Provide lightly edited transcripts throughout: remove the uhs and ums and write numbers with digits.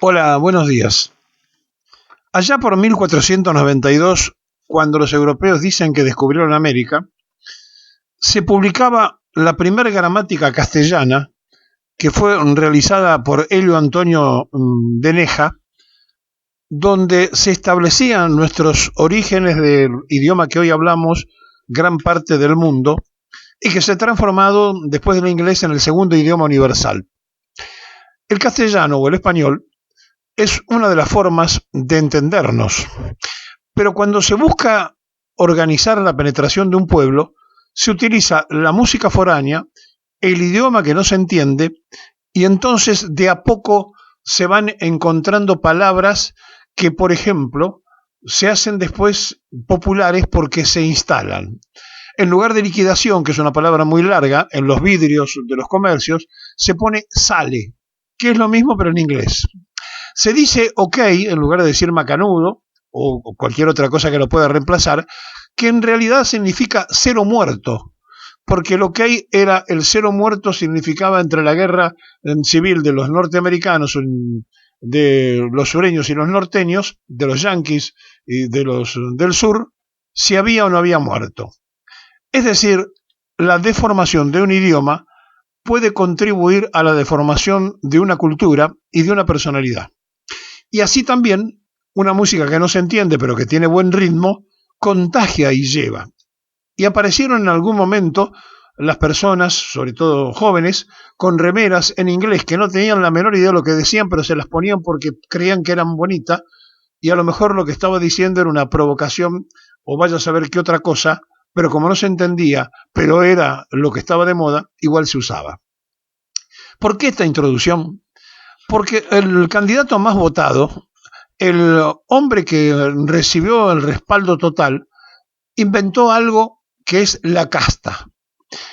Hola, buenos días. Allá por 1492, cuando los europeos dicen que descubrieron América, se publicaba la primera gramática castellana que fue realizada por Elio Antonio de Neja, donde se establecían nuestros orígenes del idioma que hoy hablamos gran parte del mundo y que se ha transformado después del inglés en el segundo idioma universal. El castellano o el español es una de las formas de entendernos, pero cuando se busca organizar la penetración de un pueblo, se utiliza la música foránea, el idioma que no se entiende, y entonces de a poco se van encontrando palabras que, por ejemplo, se hacen después populares porque se instalan. En lugar de liquidación, que es una palabra muy larga, en los vidrios de los comercios, se pone sale, que es lo mismo pero en inglés. Se dice ok en lugar de decir macanudo o cualquier otra cosa que lo pueda reemplazar, que en realidad significa cero muerto, porque lo que hay era el cero muerto significaba entre la guerra civil de los norteamericanos, de los sureños y los norteños, de los yanquis y de los del sur, si había o no había muerto. Es decir, la deformación de un idioma puede contribuir a la deformación de una cultura y de una personalidad. Y así también, una música que no se entiende pero que tiene buen ritmo, contagia y lleva. Y aparecieron en algún momento las personas, sobre todo jóvenes, con remeras en inglés que no tenían la menor idea de lo que decían, pero se las ponían porque creían que eran bonitas, y a lo mejor lo que estaba diciendo era una provocación, o vaya a saber qué otra cosa, pero como no se entendía, pero era lo que estaba de moda, igual se usaba. ¿Por qué esta introducción? Porque el candidato más votado, el hombre que recibió el respaldo total, inventó algo que es la casta.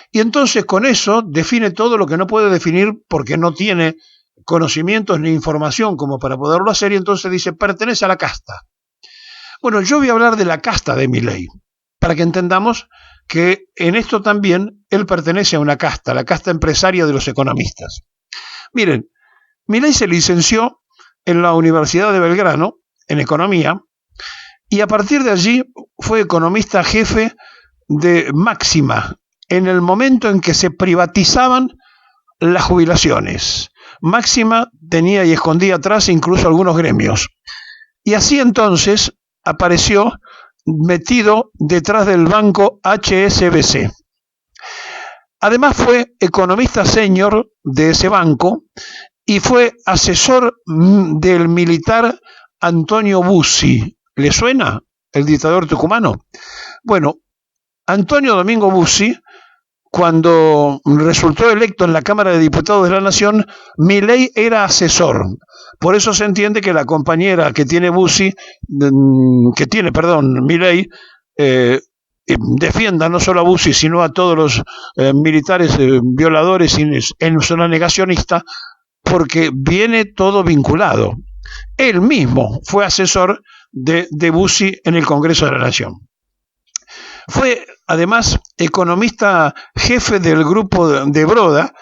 Y entonces con eso define todo lo que no puede definir porque no tiene conocimientos ni información como para poderlo hacer, y entonces dice, pertenece a la casta. Bueno, yo voy a hablar de la casta de Milei, para que entendamos que en esto también él pertenece a una casta, la casta empresaria de los economistas. Miren, Milei se licenció en la Universidad de Belgrano, en economía, y a partir de allí fue economista jefe de Máxima, en el momento en que se privatizaban las jubilaciones. Máxima tenía y escondía atrás incluso algunos gremios. Y así entonces apareció metido detrás del banco HSBC. Además fue economista senior de ese banco y fue asesor del militar Antonio Bussi. ¿Le suena? El dictador tucumano. Bueno, Antonio Domingo Bussi, cuando resultó electo en la Cámara de Diputados de la Nación, Milei era asesor. Por eso se entiende que la compañera que tiene Milei, defienda no solo a Bussi, sino a todos los militares violadores en zona negacionista, porque viene todo vinculado. Él mismo fue asesor de Bussi en el Congreso de la Nación. Fue además economista jefe del grupo de Broda.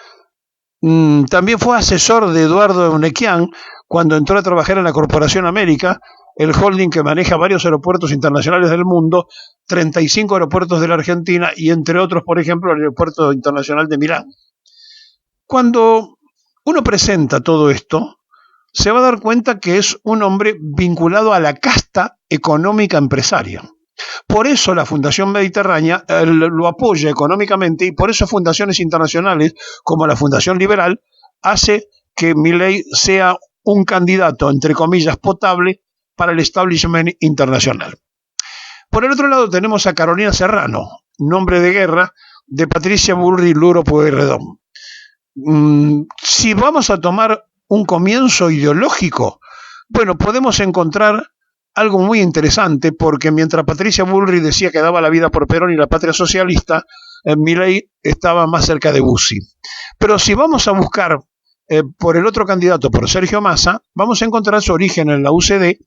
También fue asesor de Eduardo Eunequian cuando entró a trabajar en la Corporación América, el holding que maneja varios aeropuertos internacionales del mundo, 35 aeropuertos de la Argentina y entre otros, por ejemplo, el Aeropuerto Internacional de Milán. Cuando uno presenta todo esto, se va a dar cuenta que es un hombre vinculado a la casta económica empresaria. Por eso la Fundación Mediterránea lo apoya económicamente, y por eso fundaciones internacionales como la Fundación Liberal hace que Milei sea un candidato, entre comillas, potable para el establishment internacional. Por el otro lado tenemos a Carolina Serrano, nombre de guerra de Patricia Bullrich Luro Pueyrredón. Si vamos a tomar un comienzo ideológico, bueno, podemos encontrar algo muy interesante, porque mientras Patricia Bullrich decía que daba la vida por Perón y la patria socialista, Milei estaba más cerca de Bussi. Pero si vamos a buscar por el otro candidato, por Sergio Massa, vamos a encontrar su origen en la UCD,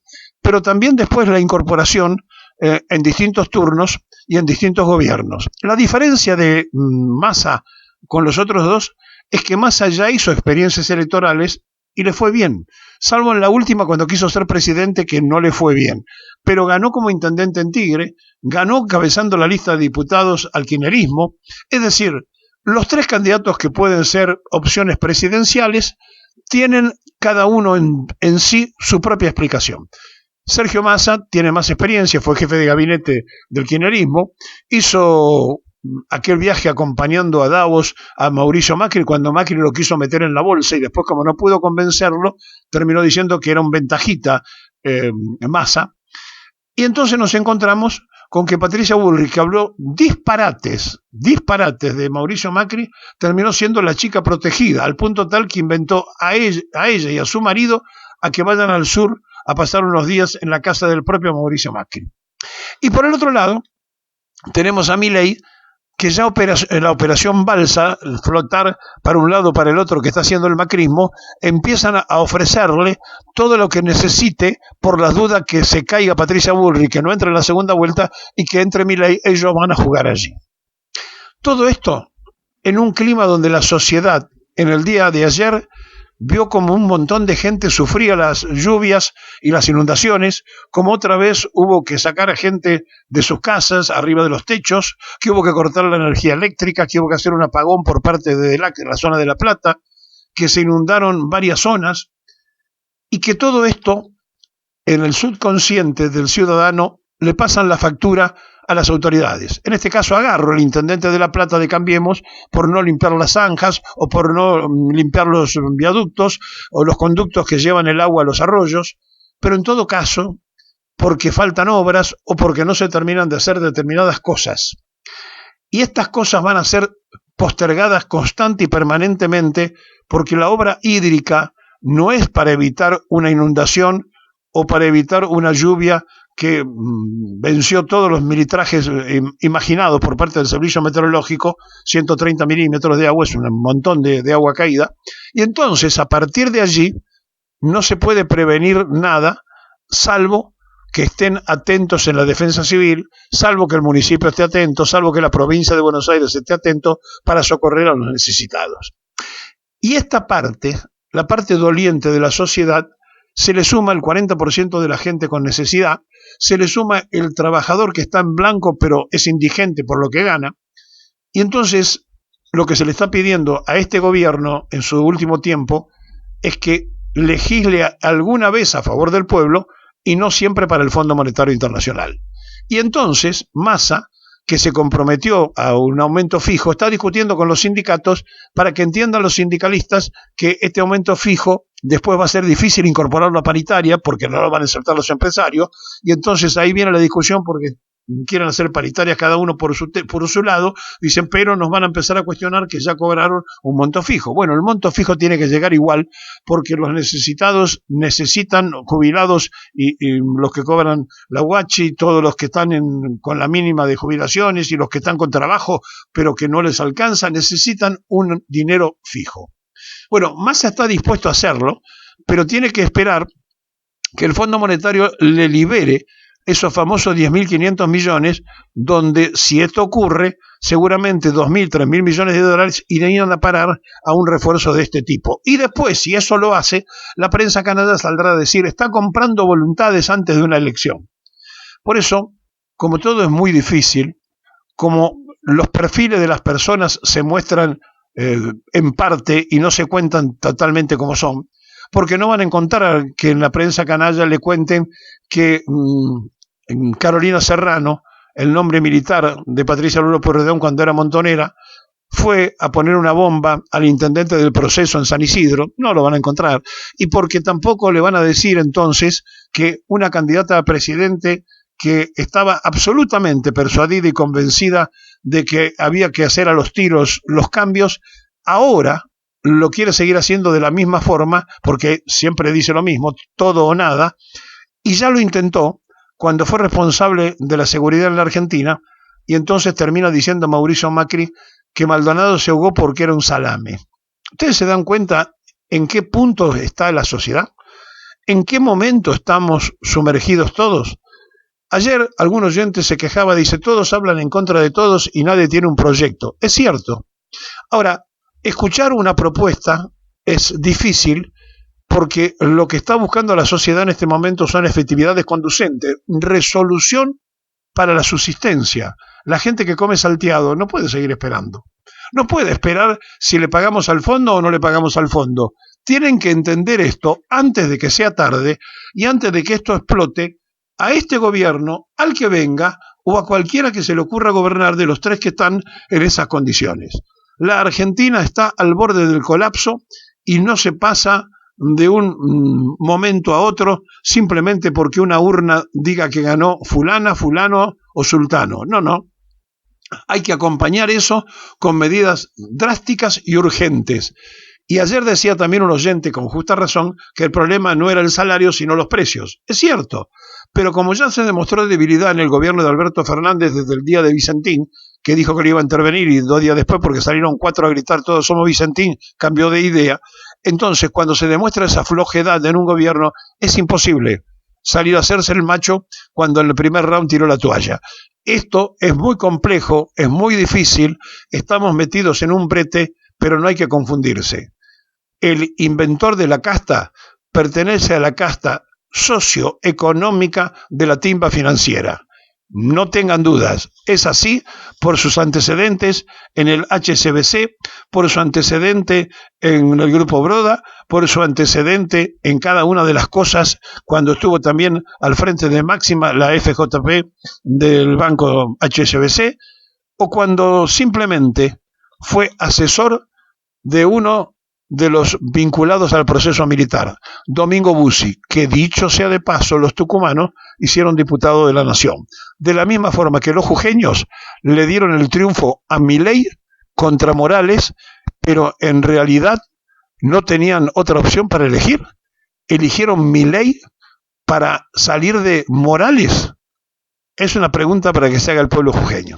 pero también después la incorporación en distintos turnos y en distintos gobiernos. La diferencia de Massa con los otros dos es que Massa ya hizo experiencias electorales y le fue bien, salvo en la última cuando quiso ser presidente que no le fue bien, pero ganó como intendente en Tigre, ganó cabezando la lista de diputados al kirchnerismo, es decir, los tres candidatos que pueden ser opciones presidenciales tienen cada uno en sí su propia explicación. Sergio Massa tiene más experiencia, fue jefe de gabinete del kirchnerismo, hizo aquel viaje acompañando a Davos a Mauricio Macri cuando Macri lo quiso meter en la bolsa y después, como no pudo convencerlo, terminó diciendo que era un ventajita Massa. Y entonces nos encontramos con que Patricia Bullrich, que habló disparates de Mauricio Macri, terminó siendo la chica protegida, al punto tal que inventó a ella y a su marido a que vayan al sur a pasar unos días en la casa del propio Mauricio Macri. Y por el otro lado, tenemos a Milei, que ya en la operación Balsa, el flotar para un lado para el otro que está haciendo el macrismo, empiezan a ofrecerle todo lo que necesite por las dudas que se caiga Patricia Bullrich, que no entre en la segunda vuelta y que entre Milei, ellos van a jugar allí. Todo esto en un clima donde la sociedad en el día de ayer vio como un montón de gente sufría las lluvias y las inundaciones, como otra vez hubo que sacar a gente de sus casas, arriba de los techos, que hubo que cortar la energía eléctrica, que hubo que hacer un apagón por parte de la zona de La Plata, que se inundaron varias zonas, y que todo esto, en el subconsciente del ciudadano, le pasan la factura a las autoridades. En este caso agarro el intendente de La Plata de Cambiemos por no limpiar las zanjas o por no limpiar los viaductos o los conductos que llevan el agua a los arroyos, pero en todo caso porque faltan obras o porque no se terminan de hacer determinadas cosas. Y estas cosas van a ser postergadas constante y permanentemente porque la obra hídrica no es para evitar una inundación o para evitar una lluvia que venció todos los militrajes imaginados por parte del servicio meteorológico, 130 milímetros de agua, es un montón de agua caída, y entonces a partir de allí no se puede prevenir nada, salvo que estén atentos en la defensa civil, salvo que el municipio esté atento, salvo que la provincia de Buenos Aires esté atento para socorrer a los necesitados. Y esta parte, la parte doliente de la sociedad, se le suma el 40% de la gente con necesidad, se le suma el trabajador que está en blanco pero es indigente por lo que gana, y entonces lo que se le está pidiendo a este gobierno en su último tiempo es que legisle alguna vez a favor del pueblo y no siempre para el Fondo Monetario Internacional. Y entonces Massa, que se comprometió a un aumento fijo, está discutiendo con los sindicatos para que entiendan los sindicalistas que este aumento fijo después va a ser difícil incorporarlo a paritaria porque no lo van a aceptar los empresarios, y entonces ahí viene la discusión porque quieren hacer paritarias cada uno por su lado, dicen, pero nos van a empezar a cuestionar que ya cobraron un monto fijo. Bueno, el monto fijo tiene que llegar igual porque los necesitados necesitan jubilados y los que cobran la huachi, todos los que están con la mínima de jubilaciones y los que están con trabajo pero que no les alcanza, necesitan un dinero fijo. Bueno, Massa está dispuesto a hacerlo, pero tiene que esperar que el Fondo Monetario le libere esos famosos 10.500 millones, donde si esto ocurre, seguramente 2.000, 3.000 millones de dólares irían a parar a un refuerzo de este tipo. Y después, si eso lo hace, la prensa canadiense saldrá a decir, está comprando voluntades antes de una elección. Por eso, como todo es muy difícil, como los perfiles de las personas se muestran en parte y no se cuentan totalmente como son, porque no van a encontrar que en la prensa canalla le cuenten que Carolina Serrano, el nombre militar de Patricia Luro Pueyrredón cuando era montonera, fue a poner una bomba al intendente del Proceso en San Isidro, no lo van a encontrar, y porque tampoco le van a decir entonces que una candidata a presidente que estaba absolutamente persuadida y convencida de que había que hacer a los tiros los cambios, ahora lo quiere seguir haciendo de la misma forma, porque siempre dice lo mismo, todo o nada, y ya lo intentó cuando fue responsable de la seguridad en la Argentina, y entonces termina diciendo Mauricio Macri que Maldonado se ahogó porque era un salame. ¿Ustedes se dan cuenta en qué punto está la sociedad? ¿En qué momento estamos sumergidos todos? Ayer algún oyente se quejaba, dice, todos hablan en contra de todos y nadie tiene un proyecto. Es cierto. Ahora, escuchar una propuesta es difícil porque lo que está buscando la sociedad en este momento son efectividades conducentes, resolución para la subsistencia. La gente que come salteado no puede seguir esperando. No puede esperar si le pagamos al fondo o no le pagamos al fondo. Tienen que entender esto antes de que sea tarde y antes de que esto explote a este gobierno, al que venga o a cualquiera que se le ocurra gobernar de los tres que están en esas condiciones. La Argentina está al borde del colapso y no se pasa de un momento a otro simplemente porque una urna diga que ganó fulana, fulano o sultano. No, no. Hay que acompañar eso con medidas drásticas y urgentes. Y ayer decía también un oyente con justa razón que el problema no era el salario sino los precios. Es cierto, pero como ya se demostró debilidad en el gobierno de Alberto Fernández desde el día de Vicentín, que dijo que le iba a intervenir y 2 días después, porque salieron 4 a gritar todos somos Vicentín, cambió de idea. Entonces, cuando se demuestra esa flojedad en un gobierno, es imposible salir a hacerse el macho cuando en el primer round tiró la toalla. Esto es muy complejo, es muy difícil, estamos metidos en un brete, pero no hay que confundirse. El inventor de la casta pertenece a la casta socioeconómica de la timba financiera. No tengan dudas, es así por sus antecedentes en el HSBC, por su antecedente en el Grupo Broda, por su antecedente en cada una de las cosas cuando estuvo también al frente de Máxima, la FJP del banco HSBC, o cuando simplemente fue asesor de uno de los vinculados al proceso militar, Domingo Bussi, que dicho sea de paso, los tucumanos hicieron diputado de la Nación. De la misma forma que los jujeños le dieron el triunfo a Milei contra Morales, pero en realidad no tenían otra opción para elegir. Eligieron Milei para salir de Morales. Es una pregunta para que se haga el pueblo jujeño.